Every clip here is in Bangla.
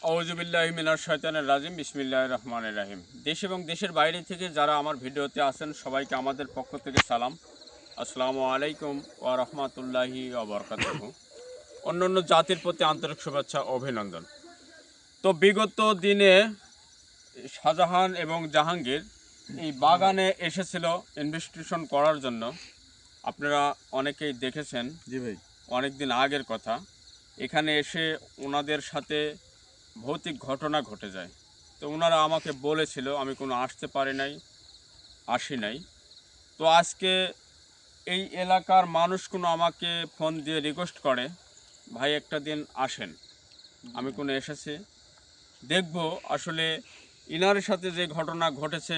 আউযুবিল্লাহি মিনাশ শাইতানির রাজিম বিসমিল্লাহির রহমানির রহিম। দেশ এবং দেশের বাইরে থেকে যারা আমার ভিডিওতে আছেন সবাইকে আমাদের পক্ষ থেকে সালাম। আসসালামু আলাইকুম ওয়া রাহমাতুল্লাহি ওয়া বারাকাতুহু। অন্যান্য জাতির প্রতি আন্তরিক শুভেচ্ছা ও অভিনন্দন। তো বিগত দিনে শাহজাহান এবং জাহাঙ্গীর এই বাগানে এসেছিল ইনভেস্টিগেশন করার জন্য। আপনারা অনেকেই দেখেছেন। জি ভাই। অনেক দিন আগের কথা। এখানে এসে ওনাদের সাথে ভৌতিক ঘটনা ঘটে যায়। তো ওনারা আমাকে বলেছিল, আমি কোনো আসতে পারি নাই, আসি নাই। তো আজকে এই এলাকার মানুষ কোনো আমাকে ফোন দিয়ে রিকোয়েস্ট করে, ভাই একটা দিন আসেন। আমি কোনো এসেছি, দেখব আসলে ইনার সাথে যে ঘটনা ঘটেছে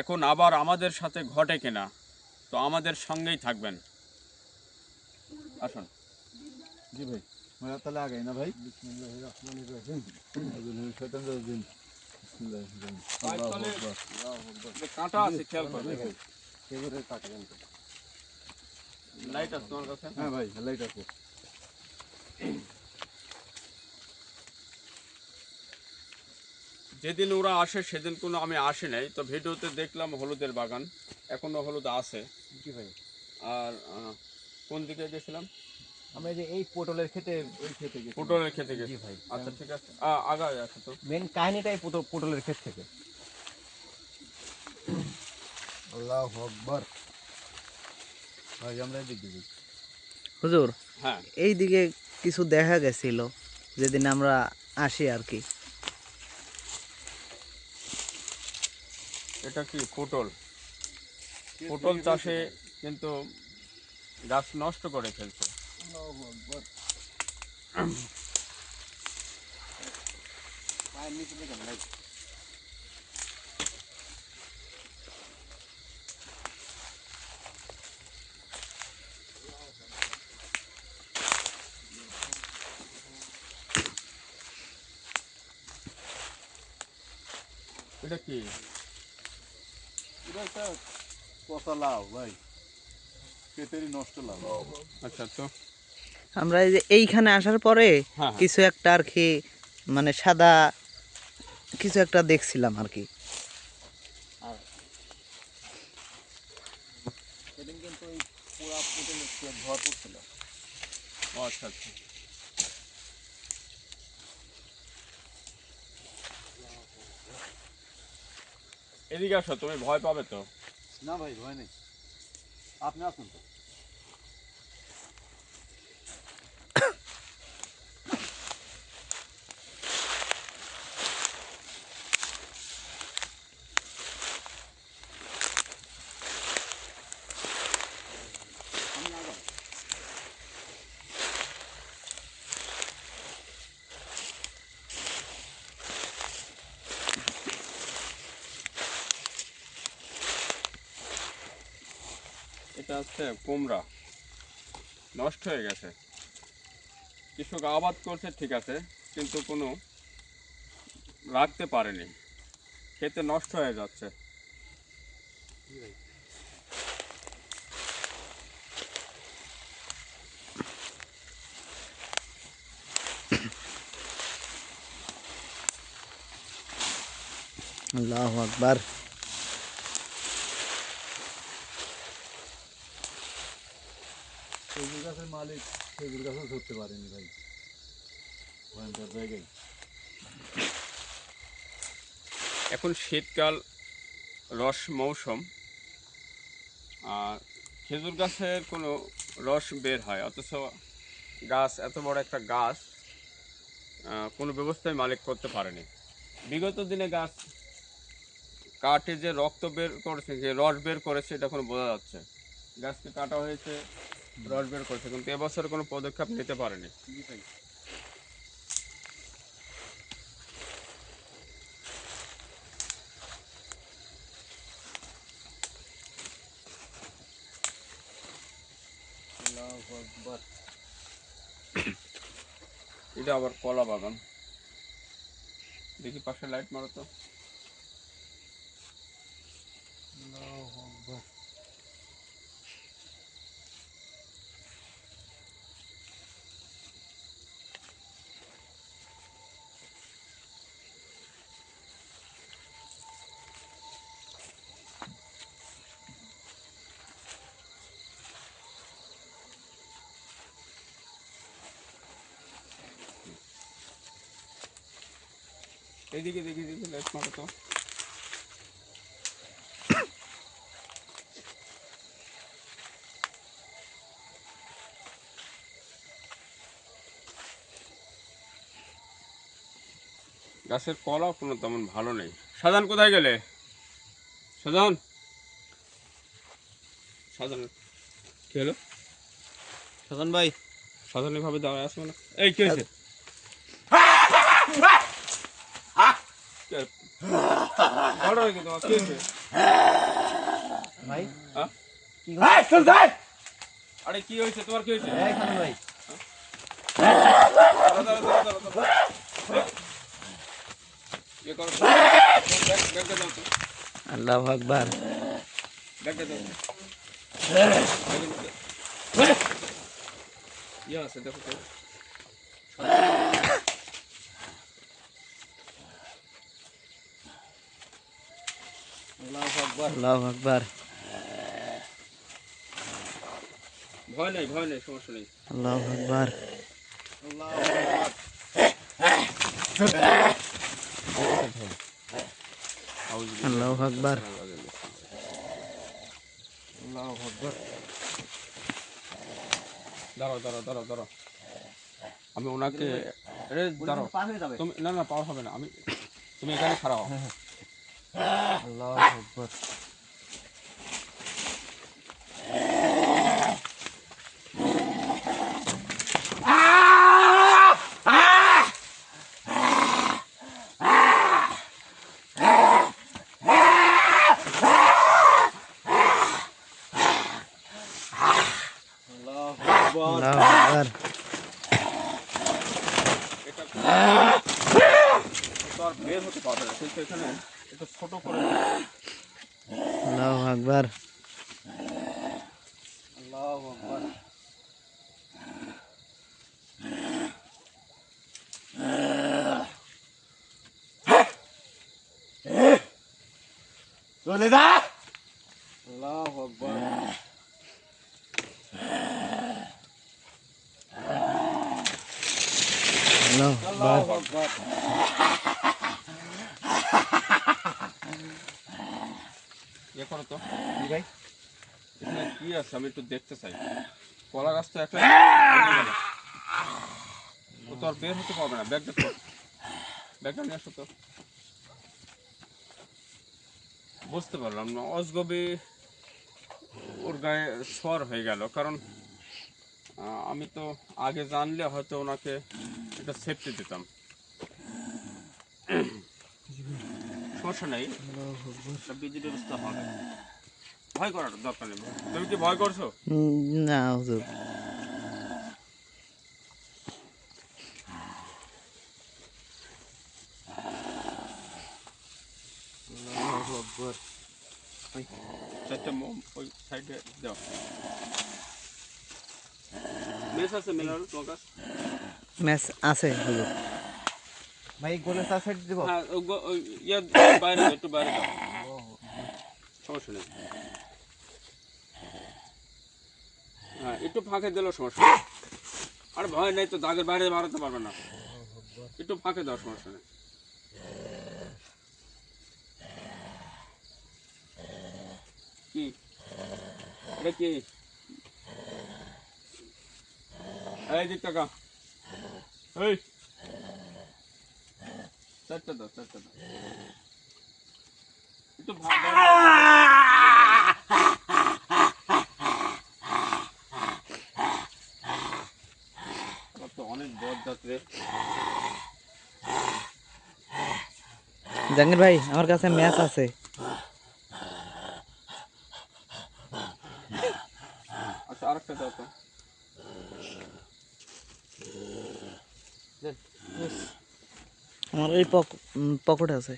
এখন আবার আমাদের সাথে ঘটে কিনা। তো আমাদের সঙ্গেই থাকবেন, আসুন। জি ভাই। আমরা তাহলে আগাই না ভাই। বিসমিল্লাহির রহমানির রহিম। আউযুবিল্লাহি শাইতানির রাজিম। বিসমিল্লাহির রহমানির রহিম। আল্লাহু আকবার। আল্লাহু আকবার। কাঁটা আছে, খেয়াল করবেন। এবারে কাটবেন তো। লাইট আছে তোমার কাছে? হ্যাঁ ভাই, লাইট আছে। যেদিন ওরা আসে সেদিন কোনো আমি আসি নাই। তো ভিডিওতে দেখলাম হলুদের বাগান, এখনো হলুদ আছে। জি ভাই। আর কোন দিকে গেছিলাম? আমরা যে এই পটলের ক্ষেতে ওই খেতে গেছি। পটলের খেতে জি গেছি। ভাই। আচ্ছা ঠিক আছে, আগায় আছে তো। মেন কাহিনীটাই পটলের ক্ষেত থেকে। আল্লাহু আকবার। ভাই আমরা এদিকে যাই। হুজুর, হ্যাঁ, এই দিকে কিছু দেখা গেছিল যেদিন আমরা আসি আর কি। এটা কি পটল? পটল চাষে কিন্তু গাছ নষ্ট করে ফেলছে। আল্লাহু আকবার। পায়ের নিচে দেখেন ভাই। এটা কি? এটা একটা পচা লাউ ভাই। খেতেরই নষ্ট লাউ। আচ্ছা, তো আমরা এই যে এইখানে আসার পরে হ্যাঁ হ্যাঁ, কিছু একটা আর কি, মানে সাদা কিছু একটা দেখছিলাম আর কি। আর সেদিন কিন্তু ওই পুরা পটলের ক্ষেত ভরপুর ছিল। ও আচ্ছা আচ্ছা। এদিকে আসো, তুমি ভয় পাবে তো। না ভাই, ভয় নেই। আপনি আসুন তো। আমি আগাই। এটা হচ্ছে কুমড়া, নষ্ট হয়ে গেছে। কৃষক আবাদ করছে ঠিক আছে, কিন্তু কোনো রাখতে পারেনি, খেতে নষ্ট হয়ে যাচ্ছে। জি ভাই। আল্লাহু আকবার। খেজুর গাছের মালিক খেজুর গাছও ধরতে পারেনি ভাই। ভয়ঙ্কর জায়গায়। এখন শীতকাল, রস মৌসুম, আর খেজুর গাছের কোনো রস বের হয়, অথচ গাছ, এত বড় একটা গাছ, কোনো ব্যবস্থায় মালিক করতে পারেনি। বিগত দিনে গাছ কাটে যে রক্ত বের করেছে, যে রস বের করেছে, এটা কোনো বোঝা যাচ্ছে। গাছকে কাটা হয়েছে, রস বের করেছে, কিন্তু এবছর কোনো পদক্ষেপ নিতে পারেনি। জি ভাই। আল্লাহু আকবার। এটা আবার কলা বাগান, দেখি পাশে লাইট মারো তো। আল্লাহু আকবার। এইদিকে দেখি দেখি লাইট মারো তো। গাছের কলা কোনো তেমন ভালো নেই। সাজান কোথায় গেলে? সাজান, সাজান কি হলো? সাধন ভাই, সাজান এভাবে দাঁড়ায় আসবে না। এই কি হয়েছে? বড় হয়ে গেছে, তোমার কি হয়েছে? ভাই হ্যাঁ? কি হচ্ছে? আরে কি হয়েছে, তোমার কি হয়েছে? এই সাধন ভাই, দাঁড়াও, দাঁড়াও, দাঁড়াও, দাঁড়াও, দাঁড়াও। ইয়ে করো তো। ব্যাগটা দাও তো। আল্লাহু আকবার। ব্যাগটা দাও। ইয়ে আছে দেখো তো। আল্লাহু আকবার। আল্লাহু আকবার। ভয় নেই, ভয় নেই, সমস্যা নেই। আল্লাহু আকবার। আল্লাহু আকবার। আল্লাহু আকবার। আল্লাহু আকবার। দাঁড়াও, দাঁড়াও, দাঁড়াও, দাঁড়াও। আমি ওনাকে দাঁড়াও। পার হয়ে যাবে। তুমি না না পাওয়া হবে না। তুমি এখানে খারাপ হও। আল্লাহু আকবার। আল্লাহু আকবার। আল্লাহু আকবার। এটা তো আর বের হতে পারবে না, কিন্তু এখানে একটু ছোট করে আল্লাহু আকবার। আল্লাহু আকবার। চলে যা। আল্লাহু আকবার। আল্লাহু আকবার। আল্লাহু আকবার। ইয়ে করো তো। জি ভাই, এখানে কি আছে আমি একটু দেখতে চাই। কলা গাছ তো একটা ও তো আর বের হতে পারবে না। ব্যাগটা তো, ব্যাগটা নিয়ে আসো তো। বুঝতে পারলাম না, অজগবি ওর গায়ে সর হয়ে গেল। কারণ আমি তো আগে জানলে হয়তো ওনাকে একটা সেফটি দিতাম। সমস্যা নেই, একটা বিধি ব্যবস্থা হবে। ভয় করার দরকার নেই। তুমি কি ভয় করছো? না হুজুর। আল্লাহু আকবার। ওই চারটা মোম ওই সাইডে দাও। মেস আছে মেলার তোমার কাছে? ম্যাচ আছে হুজুর। ভাই গোলের চার সাইড দেব। হ্যাঁ ওই ইয়ে বাইরে দাও, একটু বাইরে দাও, সমস্যা নেই। হ্যাঁ একটু ফাঁকে দিলেও সমস্যা নেই। আর ভয় নেই তো, দাগের বাইরে বাড়াতে পারবে না। একটু ফাঁকে দাও, সমস্যা নেই। কি এটা কি? এই দিক টাকা, এই চারটা দাও, চারটা দাও। একটু তো অনেক বদ যাত্রে। জাহাঙ্গীর ভাই আমার কাছে ম্যাচ আছে। আচ্ছা আরেকটা দাও তো। আমার এই পকেটে আছে।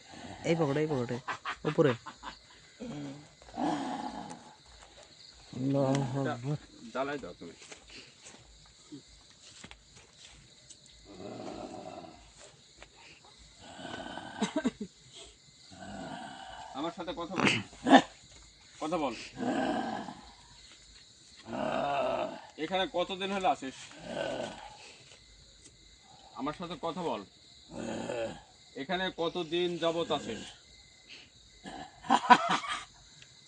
এই পকেটে উপরে। আল্লাহু আকবার। জ্বালাই দাও তুমি। আমার সাথে কথা বল, কথা বল। এখানে কতদিন হলো আসিস? আমার সাথে কথা বল। এখানে কতদিন যাবত আছিস?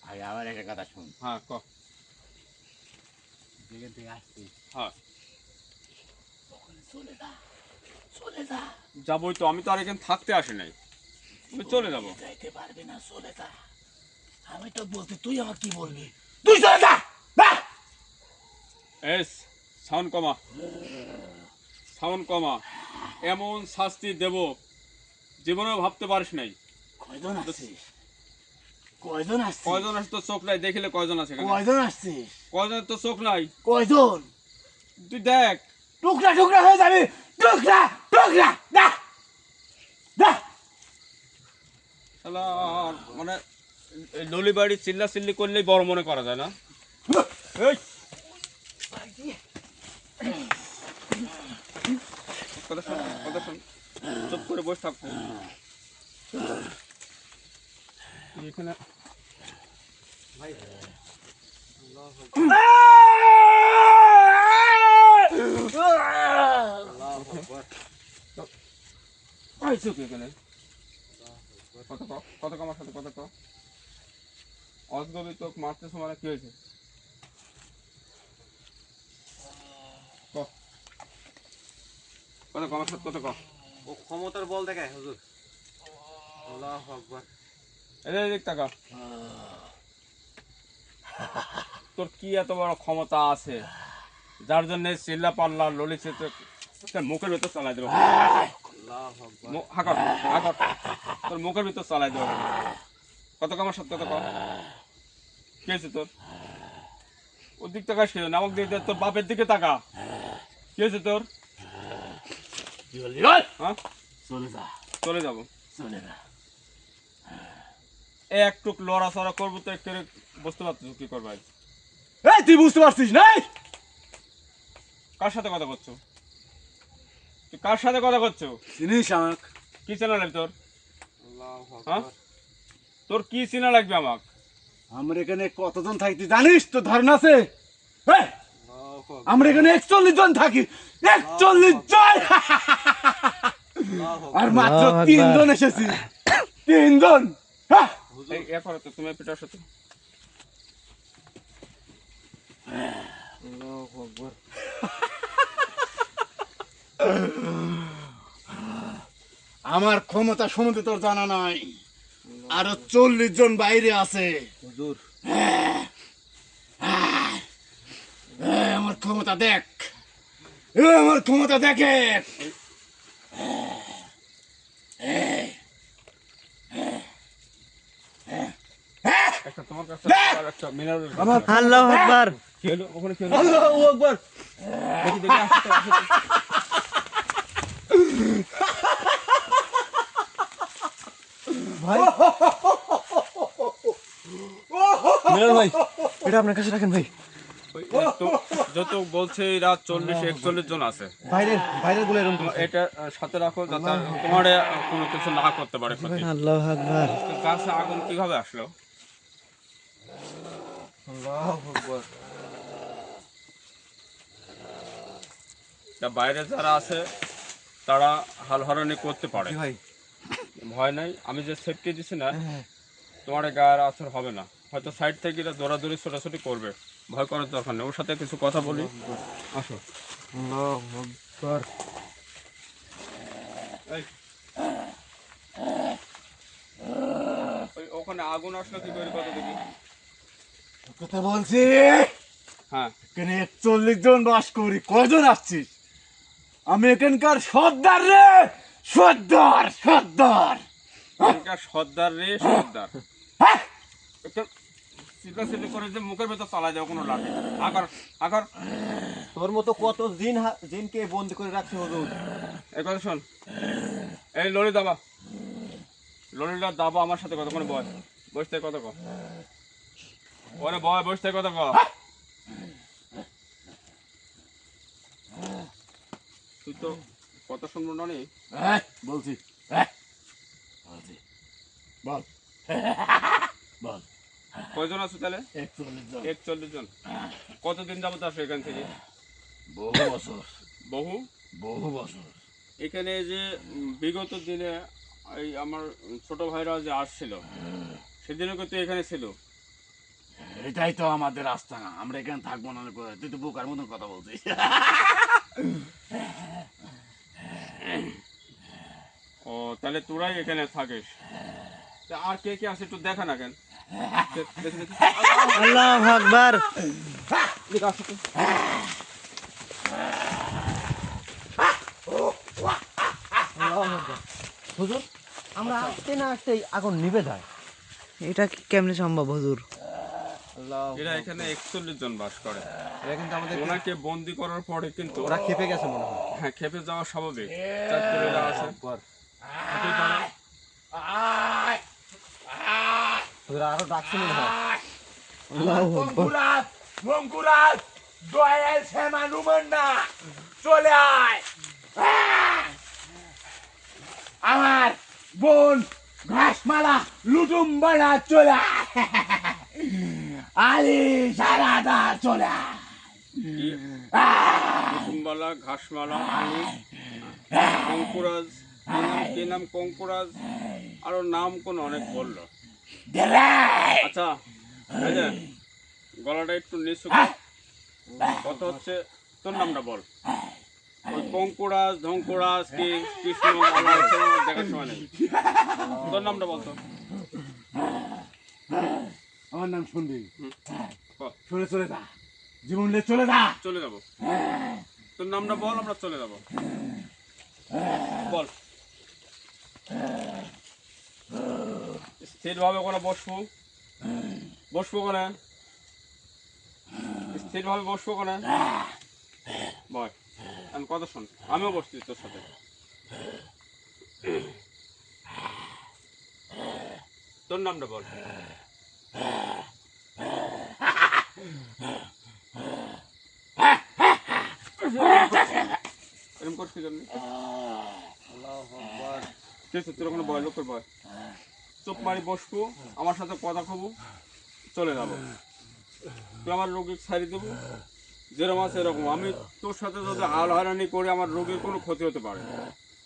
আগে আমার একটা কথা শুন, হ্যাঁ ক। যেখান থেকে আসছিস হ্যাঁ ওখানে চলে যা, চলে যা। যাবোই তো, আমি তো আর এখানে থাকতে আসি নাই, আমি চলে যাবো। যাইতে পারবি না, চলে যা। আমি তো বলছি, তুই আমার কি বলবি? তুই চলে যা। এস সাউন্ড কমা, সাউন্ড কমা। এমন শাস্তি দেব জীবনেও ভাবতে পারিস নাই। কয়জন আসছিস? কয়জন আসছিস? কয়জন আছে তোর চোখ নাই? দেখিলে কয়জন আছে এখানে? কয়জন আসছিস? কয়জন তোর চোখ নাই? কয়জন? তুই দেখ। টুকরা টুকরা হয়ে যাবে, টুকরা টুকরা। দা দা। শালা মানে এই ললি বাড়ি চিল্লা চিল্লি করলেই বড় মনে করা যায় না। এই কথা শোন, কথা শোন, চুপ করে বসে থাকবো এখানে। আইসো কি এখানে? কত ক, কত ক আমার সাথে, কত ক। অজগবি তোকে মারতে সময় কি হয়েছে? ক, কত ক আমার সাথে, কত ক। ও ক্ষমতার বল দেখায় হুজুর। আল্লাহু আকবার। এদিক টাকা। তোর কি এত বড় ক্ষমতা আছে যার জন্য চিল্লা পাল্লা ললিছে তোর মুখের ভিতর চালাই দেবো? আল্লাহু আকবার। হাকর হাকর, তোর মুখের ভিতর চালাই দেবো। কত ক আমার সাথে, কত ক। কি হয়েছে তোর? ওর দিক টাকা সে নামক দিকে তোর বাপের দিকে টাকা। কি হয়েছে তোর? কি বললি বল? হ্যাঁ চলে যা, চলে যাবো। চলে যা। একটু লড়াচড়া করবো তো একটু বুঝতে পারছিস কি করবো? এই তুই বুঝতে পারছিস না? কার সাথে কথা করছো? তুই কার সাথে কথা করছো? চিনিস আমাকে? কি চেনা লাগবে তোর? আল্লাহু হ্যাঁ আকবার। তোর কি চেনা লাগবে আমাক? আমরা এখানে কতজন থাকি তুই জানিস? তো ধারণা আছে? এই, আল্লাহু আকবার। আমরা এখানে 41 জন থাকি, 41 জন। আর মাত্র 3 জন এসেছি, 3 জন। হ্যাঁ, এই এ করো তো, তুমি পিটার সাথে। আল্লাহু আকবার। আমার ক্ষমতা সম্বন্ধে তোর জানা নাই। আরো 40 জন বাইরে আছে। হুজুর আমার ক্ষমতা দেখ, আমার ক্ষমতা দেখে। একটা তোমার কাছে আর একটা মিনারেল। আল্লাহু আকবার। কি হলো ওখানে? কি হলো? আল্লাহু আকবার। দেখি দেখি, আসো তো, আসো তো। ভাই, মিলন ভাই, এটা আপনার কাছে রাখেন ভাই। ওই যত বলছে এরা 40-41 জন আছে। বাইরের গুলো এরকম। এটা সাথে রাখো যাতে তোমার কোনো কিছু না করতে পারে ক্ষতি। আল্লাহু আকবার। গাছে আগুন কিভাবে আসলো? আল্লাহু আকবার। তা বাইরে যারা আছে তারা হালহরানি করতে পারে, ভাই ভয় নাই। আমি যে সেফটি দিছি না, তোমার গায়ের আসর হবে না। হয়তো সাইড থেকে এরা দৌড়াদৌড়ি ছোটাছুটি করবে, ভয় করার দরকার নেই। ওর সাথে কিছু কথা বলি, আসো। আল্লাহু আকবার। এই, ওই ওখানে আগুন আসলো কি করে, কত দেখি। কথা বলছি, হ্যাঁ এখানে 41 জন বাস করি। কয়জন আসছিস? আমি এখানকার সর্দার রে, সর্দার, সর্দার। এখানকার সর্দার রে, সর্দার। হ্যাঁ, একটা চিল্লাচিল্লি করে যে মুখের ভেতর চালাই দেবো কোনো লাঠি। আকার আকার, তোর মতো কত জিনকে বন্দি করে রাখছে হুজুর। এই কথা শোন। এই লরি দাবা, লরিটা দাবা আমার সাথে কতক্ষণ বয়, বসতে কত ক। ওরে বয়, বসতে কত ক। তুই তো কথা শুনবো না নি। হ্যাঁ, বলছি, বলছি, বল, বল। কয়জন আছো তাহলে? 41 জন। 41 জন। কতদিন যাবত আসো এখান থেকে? বহু বছর, বহু। বহু বছর। এখানে যে বিগত দিনে এই আমার ছোট ভাইরা যে আসছিল সেদিনও কিন্তু এখানে ছিল। এটাই তো আমাদের রাস্তা না, আমরা এখানে থাকবো না করে, তুই তো বোকার মতন কথা বলছিস। ও তাহলে তোরাই এখানে থাকিস। তা আর কে কে আছে একটু দেখা না কেন? দেখি, দেখি। আল্লাহু আকবার। এদিকে আসো তো। হুজুর আমরা আসতে না আসতেই আগুন নিভে যায়। এটা কি কেমনে সম্ভব হুজুর? এরা এখানে 41 জন বাস করে। এরা কিন্তু আমাদের ওনাকে বন্দি করার পরে কিন্তু ওরা খেপে গেছে মনে হয়। হ্যাঁ খেপে যাওয়া স্বাভাবিক। চার করে এরা আছে। হাঁটুই পারে। হুজুর আরো ডাকছে মনে হয়। মঙ্কুরাজ, মঙ্কুরাজ, দয়াল শ্যামা রুমান্না, চলে আয়। আমার বোন ঘাসমালা লুটুম্বালা চলে আয়। আলি সারাদা চলে আয়। কুটুমবালা, ঘাসমালা, আলী, কঙ্কুরাজ, কি নাম কঙ্কুরাজ, আরো নাম কোন অনেক বললো। আচ্ছা এই যে, গলাটা একটু নিচু কর। কত হচ্ছে তোর নামটা বল। ওই কঙ্কুরাজ ধঙ্কুরাজ কি কৃষ্ণ মালা এসব আমার দেখার সময় নেই। তোর নামটা বলতো। আমার নাম শুনবি, বল। চলে চলে যা, জীবন নিয়ে চলে যা। চলে যাবো। তোর নামটা বল, আমরা চলে যাবো। বল। স্থিরভাবে ওখানে বসবো, বসবো ওখানে, স্থিরভাবে বসবো ওখানে। বল, আমি কথা শোন, আমিও বসছি তোর সাথে। তোর নামটা বল। এরকম করছিস কেন? ঠিক আছে, তোর ওখানে বয়, লোকের বয়। চুপ মারি বসবো, আমার সাথে কথা কব, চলে যাবো। তুই আমার রোগীর ছাড়ি দেবো, যেরকম আছে এরকম। আমি তোর সাথে যদি হাল হয়রানি করে আমার রোগীর কোনো ক্ষতি হতে পারে।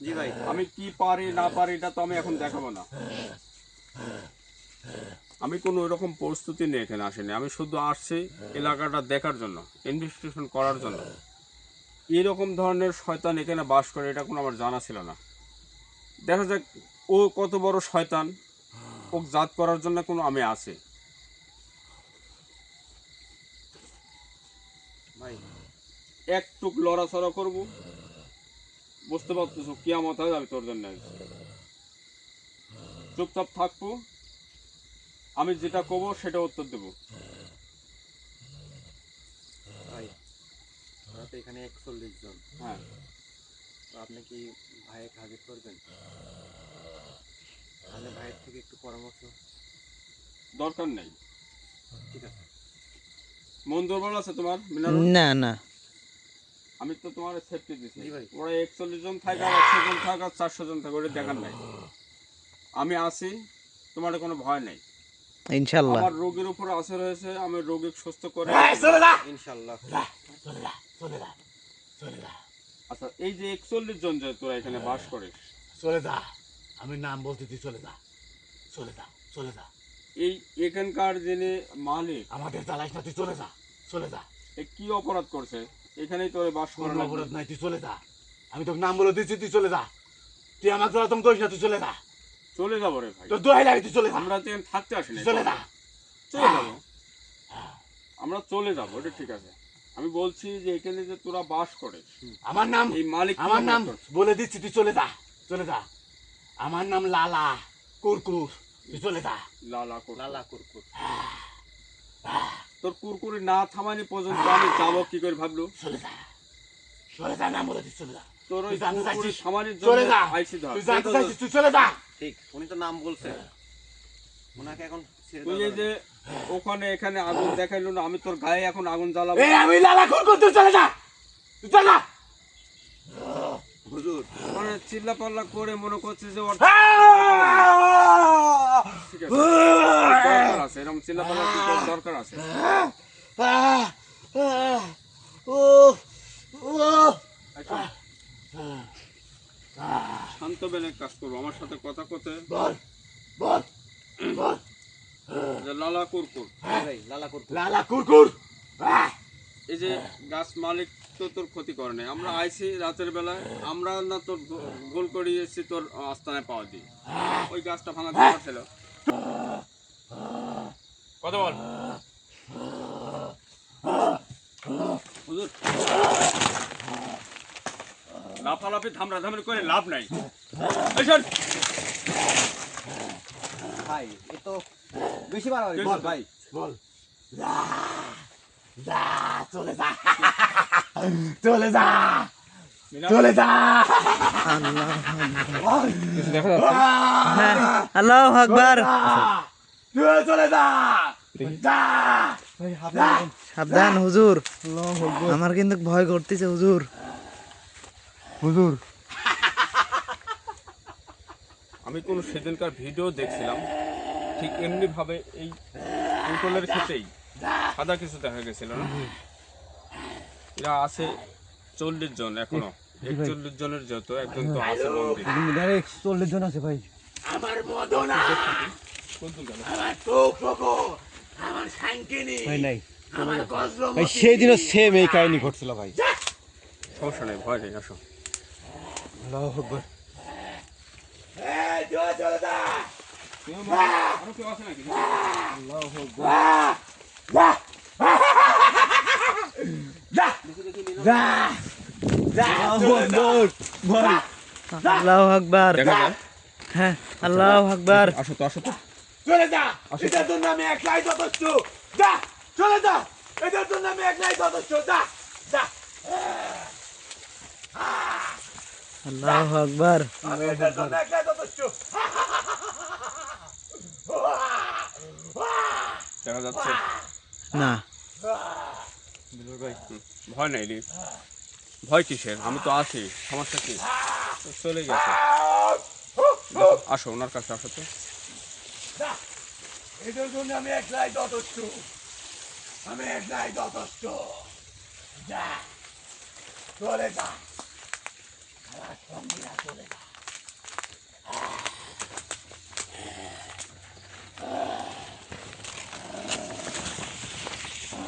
জি ভাই। আমি কি পারি না পারি এটা তো আমি এখন দেখাবো না। আমি কোনো ওইরকম প্রস্তুতি নিয়ে এখানে আসিনি। আমি শুধু আসছি এলাকাটা দেখার জন্য, ইনভেস্টিগেশন করার জন্য। এরকম ধরনের শয়তান এখানে বাস করে এটা কোনো আমার জানা ছিল না। দেখা যাক ও কত বড় শয়তান, ওক জাত করার জন্য কোনো আমি আছি। ভাই একটুক লড়াচড়া করবো, বুঝতে পারতেছো কিয়ামত হয়ে যাবে তোর জন্য। চুপচাপ থাকবো, আমি যেটা কব সেটা উত্তর দেবো। ভাই আমরা তো এখানে 41 জন। হ্যাঁ, তো আপনি কি ভাইকে হাজির করবেন? তাহলে ভাইয়ের থেকে একটু পরামর্শ। দরকার নেই। ঠিক আছে। মন দুর্বল আছে তোমার মিনারুল? না না, আমি তো তোমার সেফটি দিছি। জি ভাই। ওরা 41 জন থাকে আর 100 জন থাকে আর 400 জন থাকে, ওটা দেখার নাই। আমি আছি, তোমার কোনো ভয় নেই। ইনশাল্লাহ। আমার রোগীর উপর আসর হয়েছে, আমি রোগীকে সুস্থ করে। চলে যা, ইনশাআল্লাহ। চলে যা, চলে যা, চলে যা, আচ্ছা এই যে 41 জন যে তোরা এখানে বাস করিস, চলে যা। আমি নাম বলতে তুই চলে যা, চলে যা, চলে যা। এই এখানকার যিনি মালিক, আমাদের জ্বালাইস না, তুই চলে যা, চলে যা। এ কি অপরাধ করছে? এখানেই তোরে বাস করে কোনো অপরাধ নাই, তুই চলে যা। আমি তোকে নাম বলে দিচ্ছি, তুই চলে যা। তুই আমাকে জ্বালাতন করিস না, তুই চলে যা। চলে যাবো রে ভাই। তোর দোহাই লাগে, তুই চলে যা, আমরা তো এখানে থাকতে আসিনি। তুই চলে যা। চলে যাবো, আমরা চলে যাবো, এটা ঠিক আছে। আমি বলছি যে এখানে যে তোরা বাস করিস, আমার নাম, এই মালিক কি আমার নাম অপরাধ করছে? বলে দিচ্ছি, তুই চলে যা, চলে যা। আমার নাম লালা কুরকুর, তুই চলে যা। লালা কুরকুর। লালা কুরকুর। তোর কুরকুরি না থামানি পর্যন্ত আমি যাবো কি করে ভাবলু? চলে যা, চলে যা, নাম বলে দিচ্ছি, চলে যা। তোর ওই তুই জানতে কুরকুরি চাইছিস, থামানির চলে জন্য যা। আইসি ধর। তুই জানতে চাইছিস, তুই চলে যা। ঠিক, উনি তো নাম বলছে। ওনাকে এখন ছেড়ে তুই দেওয়া এই যাবে যে ওখানে এখানে আগুন দেখাইলো না, আমি তোর গায়ে এখন আগুন জ্বালাবো। এই আমি লালা কুরকুর, তুই চলে যা, তুই চলে যা। না। হুজুর মানে চিল্লা পাল্লা করে মনে করছে যে ওর ঠিক আছে, দরকার আছে এরকম চিল্লা পাল্লা দরকার আছে। ও ও আচ্ছা, শান্ত বেলে কাজ করবো, আমার সাথে কথা কথে বল বল বল যে লালা কুরকুর। ভাই লালা করতে লালা কুরকুর এই যে গাছ মালিক তো তোর ক্ষতি করে নাই, আমরা আইছি রাতের বেলায়, আমরা না তোর গোল করিয়েছি তোর আস্তানায় পাওয়া দিই, ওই গাছটা ভাঙা দরকার ছিল। কথা বল হুজুর, লাফালাফি ধামড়াধামড়ি করে লাভ নাই। এই শোন, ভাই এ তো বেশি বার হয় বল ভাই বল যা যা চলে যা চলে যা চলে যা হ্যাঁ আল্লাহু আকবার। চলে যা যা সাবধান হুজুর, আমার কিন্তু ভয় করতেছে হুজুর। হুজুর আমি কোন সেদিনকার ভিডিও দেখছিলাম, ঠিক এমনি ভাবে এই পুতুলের ক্ষেত্রেই সাদা কিছু দেখা গেছিল না? এরা আছে 40 জন, এখনো 41 জনের যত একজন তো আছে মন্দিরে। 40 জন আছে ভাই। আমার মদনা কোনজন গেল? আমার চোখ রকো আমার শাঙ্কিনী ভাই নাই আমার ভাই, গজরমতি সেই দিনও সেম এই কাহিনী ঘটছিল ভাই। সমস্যা নেই, ভয় নেই, আসো। আল্লাহু আকবার। এই চলে যা আরো কেউ আছে নাকি? আল্লাহু আকবার। দেখা যায়? হ্যাঁ আল্লাহু আকবার। আসো তো, আসো তো। চলে যা এটার জন্য আমি একলাই যথেষ্ট যা চলে যা এটার জন্য আমি একলাই যথেষ্ট যা যা আল্লাহু আকবার। আমি এটার জন্য একলাই যথেষ্ট দেখা যাচ্ছে না ভয় নেই রে, ভয় কিসের? আমি তো আছি, সমস্যা কি? তো চলে গেছে। আসো ওনার কাছে, আসো তো। এটার জন্য আমি একলাই যথেষ্ট আমি একলাই যথেষ্ট যা চলে যা আমার সঙ্গীরা চলে যা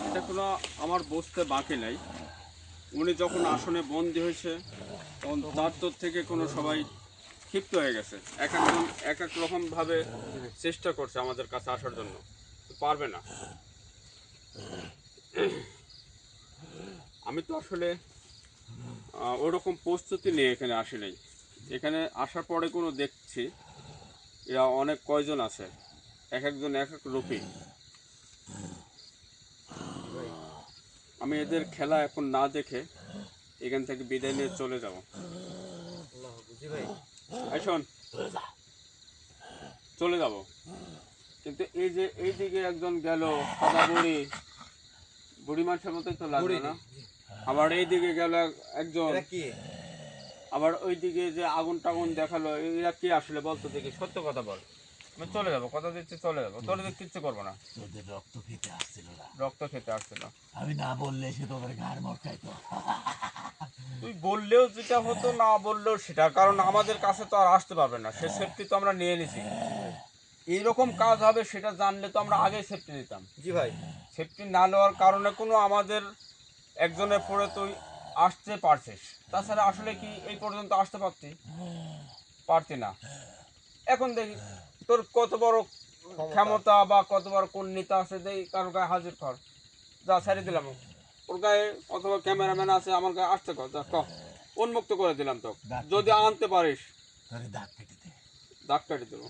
এটা কোনো আমার বুঝতে বাকি নাই। উনি যখন আসনে বন্দী হয়েছে তখন তার তোর থেকে কোনো সবাই ক্ষিপ্ত হয়ে গেছে, এক একজন এক এক রকমভাবে চেষ্টা করছে আমাদের কাছে আসার জন্য, তো পারবে না। আমি তো আসলে ওরকম প্রস্তুতি নিয়ে এখানে আসি নাই। এখানে আসার পরে কোনো দেখছি এরা অনেক কয়জন আছে, এক একজন এক এক রূপী। আমি এদের খেলা এখন না দেখে এখান থেকে বিদায় নিয়ে চলে যাব। বুঝি ভাই এই শোন, চলে যাব, কিন্তু এই যে এইদিকে একজন গেল সাদা বুড়ি, বুড়ি মানুষের মতোই তো লাগবে না? আবার এইদিকে গেল একজন, এটা কি আবার ওইদিকে যে আগুন টাগুন দেখালো, এরা কি আসলে বলতো দেখি, সত্য কথা বল। আমি চলে যাবো, কথা দিচ্ছি চলে যাবো, তোর কিচ্ছু করবো না। তোদের রক্ত খেতে আসছিল না রক্ত খেতে আসছে না, আমি না বললে সে তোদের ঘাড় মটকাইতো তুই বললেও যেটা হতো, না বললেও সেটা, কারণ আমাদের কাছে তো আর আসতে পারবে না, সে সেফটি তো আমরা নিয়ে নিছি। এইরকম কাজ হবে সেটা জানলে তো আমরা আগেই সেফটি নিতাম। জি ভাই সেফটি না নেওয়ার কারণে কোনো আমাদের একজনের পরে তুই আসতে পারছিস, তাছাড়া আসলে কি এই পর্যন্ত আসতে পারতি না। এখন দেখি তোর কত বড় ক্ষমতা বা কত বড় কোন নেতা আছে, দেখি কারোর গায়ে হাজির কর, যা ছেড়ে দিলাম ওর গায়ে, অথবা ক্যামেরাম্যান আছে আমার গায়ে আসতে কর, যা ক উন্মুক্ত করে দিলাম তো, যদি আনতে পারিস তোরে দাগ কেটে দে দাগ কাটি দেবো।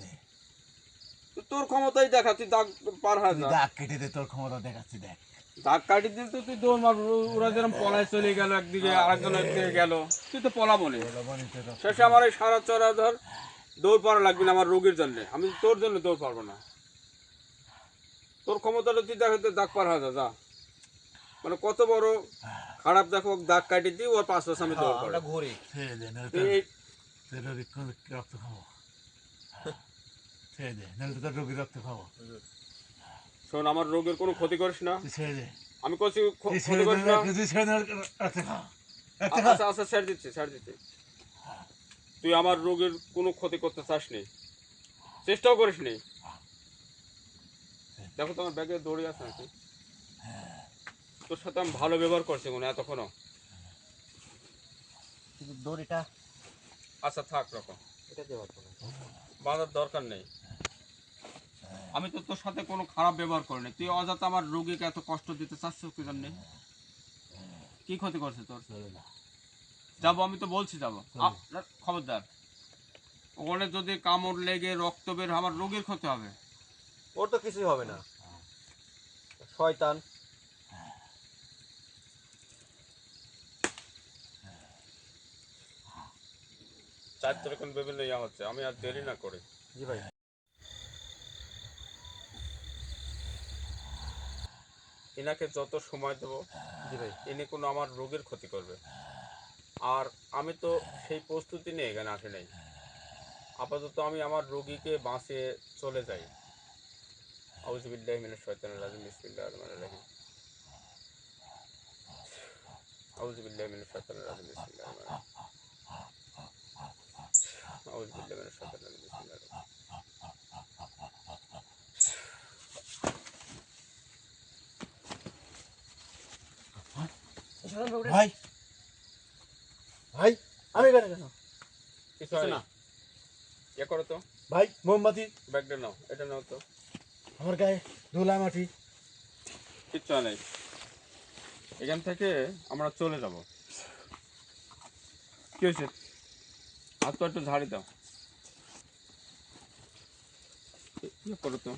তোর ক্ষমতাই দেখা, তুই দাগ পার হয়ে যা, দাগ কেটে দে তোর ক্ষমতা দেখাচ্ছি দেখ দাগ কাটি দিলে তো তুই দৌড় মারবি, ওরা যেরকম পলায় চলে গেল একদিকে, আরেকজন একদিকে গেল, তুই তো পলাবো না। শেষে আমার এই সারা চড়া ধর দৌড় পাড়া লাগবে না আমার রোগীর জন্য, আমি তোর জন্য দৌড় পারবো না। তোর ক্ষমতাটা তুই দেখাতে দাগ পার হয়ে যা, মানে কত বড় খারাপ দেখো, দাগ কাটি দিই ওর পাঁচ পাশে আমি দৌড় আমরা পারবো। ঘুরি ছেড়ে দে নাহলে তুই এই- তোর রোগী রক্ত খাবো ছেড়ে দে নাহলে তোর রোগী রক্ত খাবো শোন, আমার রোগের কোনো ক্ষতি করিস না, তুই ছেড়ে দে আমি করছি তুই ক্ষতি ছেড়ে দে করিস না। তুই ছেড়ে দে রক্ত খাও রক্ত খা আচ্ছা আচ্ছা ছেড়ে দিচ্ছি, ছেড়ে দিচ্ছি। তুই আমার রোগীর কোনো ক্ষতি করতে চাসনি, চেষ্টাও করিসনি। দেখো তোমার ব্যাগে দড়ি আছে নাকি? তোর সাথে আমি ভালো ব্যবহার করছি মনে হয় এতক্ষণও। কিন্তু দড়িটা আচ্ছা থাক, রকম এটা দিয়ে বাঁধবো না। বাঁধার দরকার নেই। আমি তো তোর সাথে কোনো খারাপ ব্যবহার করিনি, তুই অযথা আমার রোগীকে এত কষ্ট দিতে চাচ্ছিস কি জন্যে? কি ক্ষতি করছে তোর? যাবো, আমি তো বলছি যাবো। খবরদার, ওখানে যদি কামড় লেগে রক্ত বের হয়, আমার রোগীর ক্ষতি হবে। ওর তো কিছুই হবে না, শয়তান। চার এখন বিভিন্ন ইয়া হচ্ছে, আমি আর দেরি না করি। জি ভাই। এনাকে যত সময় দেবো, জি ভাই। ইনি কোনো আমার রোগীর ক্ষতি করবে। আর আমি তো সেই প্রস্তুতি নিয়ে এখানে আসি নাই। আপাতত আমি আমার রোগীকে বাঁচিয়ে চলে যাই। আউযু বিল্লাহি মিনাশ শাইতানির রাজিম, বিসমিল্লাহির রহমানির রহিম। আউযু বিল্লাহি মিনাশ শাইতানির রাজিম, বিসমিল্লাহির রহমানির রহিম। আউযু বিল্লাহি মিনাশ শাইতানির রাজিম, বিসমিল্লাহির রহমানির রহিম। ভাই ভাই আমি কেন কেন কিছু হয় না, ইয়ে করো তো, ভাই মোমবাতি ব্যাগটা নাও, এটা নাও তো। আমার গায়ে ধুলা মাটি। কিচ্ছু হয় নাই, এখান থেকে আমরা চলে যাব। কি হয়েছে? হাত তো একটু ঝাড়ি দাও, ইয়ে করো তো,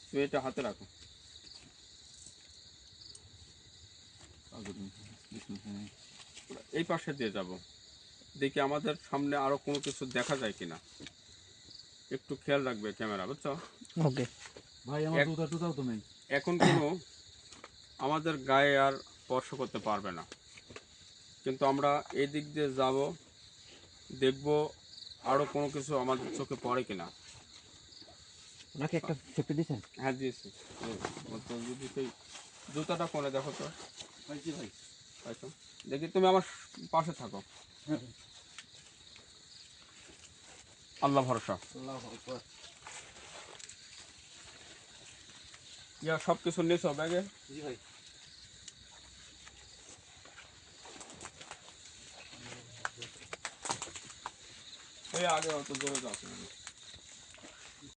তুমি এটা হাতে রাখো। এই পাশে দিয়ে যাব, দেখি আমাদের সামনে আরো কোনো কিছু দেখা যায় কিনা। একটু খেয়াল রাখবে ক্যামেরা, বুঝছো? ওকে। ভাই আমার জুতা টুতাও তো নেই। এখন কোনো আমাদের গায়ে আর স্পর্শ করতে পারবে না, কিন্তু আমরা এই দিক দিয়ে যাব, দেখব আরো কোনো কিছু আমাদের চোখে পড়ে কিনা। ওনাকে একটা সেফটি দিয়েছেন? হ্যাঁ দিয়েছি। তো যদি সেই জুতাটা কোনে দেখো তো। ভাই জি ভাই। আচ্ছা, দেখি তুমি আমার পাশে থাকো। আল্লাহ ভরসা। আল্লাহু আকবার। ইয়া সব কিছু নিয়েছো ব্যাগে? জি ভাই। এই আগে অত জোরে যাচ্ছে না।